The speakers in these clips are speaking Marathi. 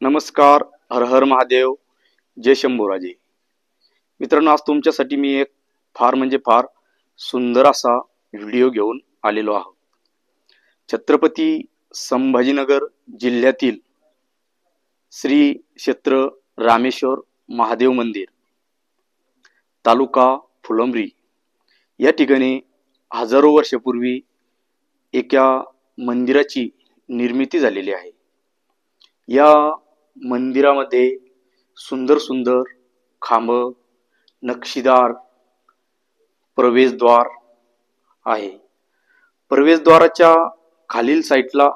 नमस्कार. हर हर महादेव. जय शंभूराजे. मित्रांनो, आज तुमच्यासाठी मी एक फार सुंदर असा व्हिडिओ घेऊन आलेलो आहोत. छत्रपती संभाजीनगर जिल्ह्यातील श्री क्षेत्र रामेश्वर महादेव मंदिर, तालुका फुलंब्री या ठिकाणी हजारो वर्षापूर्वी एका मंदिराची निर्मिती झालेली आहे. या मंदिरामध्ये सुंदर सुंदर खांब, नक्षीदार प्रवेशद्वार आहे. प्रवेशद्वाराच्या खालील साईडला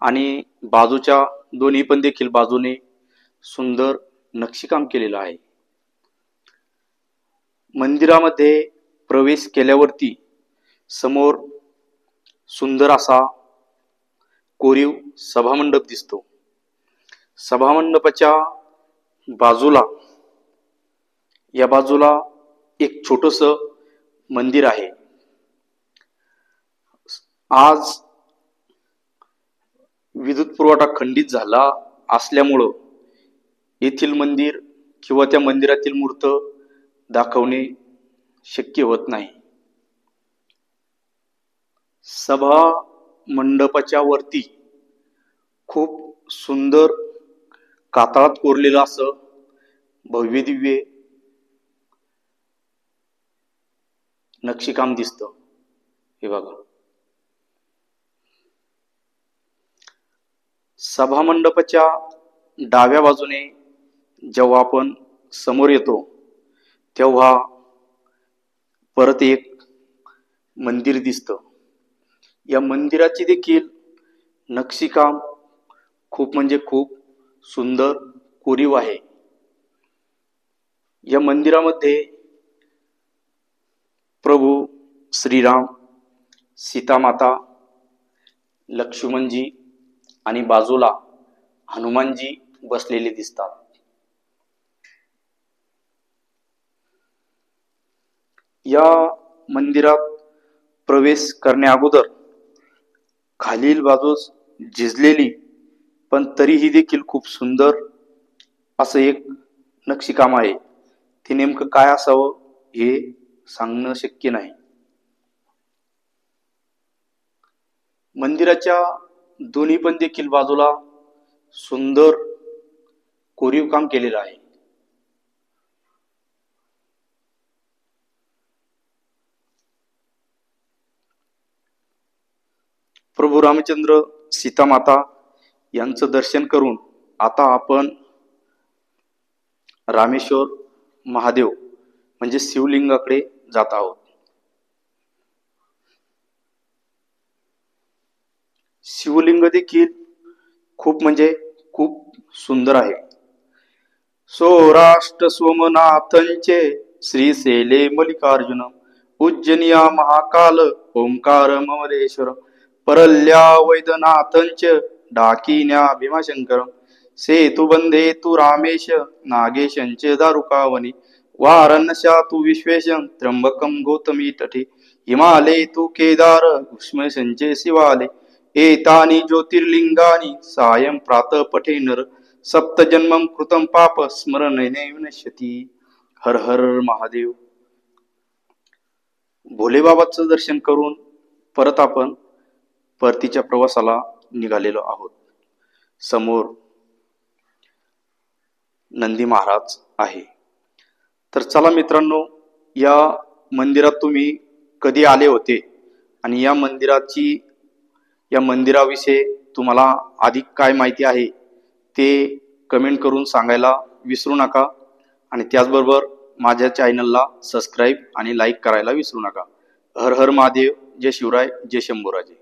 आणि बाजूच्या दोन्ही पण देखील बाजूने सुंदर नक्षीकाम केलेलं आहे. मंदिरामध्ये प्रवेश केल्यावरती समोर सुंदर असा कोरीव सभामंडप दिसतो. सभामंडपाच्या बाजूला या बाजूला एक छोटस मंदिर आहे. आज विद्युत पुरवठा खंडित झाला असल्यामुळं येथील मंदिर किंवा त्या मंदिरातील मूर्त दाखवणे शक्य होत नाही. सभा मंडपाच्या वरती खूप सुंदर कातळात कोरलेलं असं भव्य दिव्य नक्षीकाम दिसतं. हे बघा, सभा मंडपाच्या डाव्या बाजूने जेव्हा आपण समोर येतो तेव्हा परत एक मंदिर दिसतं. या मंदिराची देखील नक्षीकाम खूप म्हणजे खूप सुंदर कोरीव आहे. या मंदिरामध्ये प्रभू श्रीराम, सीता माता, लक्ष्मणजी आणि बाजूला हनुमानजी बसलेले दिसतात. या मंदिरात प्रवेश करण्या अगोदर खालील बाजूस झिजलेली पण तरीही देखील खूप सुंदर असं एक नक्षीकाम आहे. ते नेमकं काय असावं हे सांगणं शक्य नाही. मंदिराच्या दोन्ही पण देखील बाजूला सुंदर कोरीव काम केलेलं आहे. प्रभू रामचंद्र, सीता माता यांचं दर्शन करून आता आपण रामेश्वर महादेव म्हणजे शिवलिंगाकडे जात आहोत. शिवलिंग देखील खूप म्हणजे खूप सुंदर आहे. सौराष्ट्र सोमनाथांचे श्रीशैले मल्लिकार्जुन, उज्जनिया महाकाल ओंकार ममलेश्वर, परल्या वैद्यनाथंच डाकिन्या भीमाशंकर, सेतुबंधे तू रामेश नागेशंचे दारुकावनी, वाराणस्या तू विश्वेश त्र्यंबकम गौतमी तटे, हिमालय तू केदार उष्मशंचे शिवाले, एतानि ज्योतिर्लिंगानि सायं प्रात पठे नर, सप्त जन्मम कृतं पाप स्मरणेनैव नश्यति. हर हर महादेव. भोलेबाबाचं दर्शन करून परत आपण परतीच्या प्रवासाला निघालेलो आहोत. समोर नंदी महाराज आहे. तर चला मित्रांनो, या मंदिरात तुम्ही कधी आले होते आणि या मंदिराविषयी तुम्हाला अधिक काय माहिती आहे ते कमेंट करून सांगायला विसरू नका. आणि त्याचबरोबर माझ्या चॅनलला सबस्क्राईब आणि लाईक करायला विसरू नका. हर हर महादेव. जय शिवराय. जय शंभूराजे.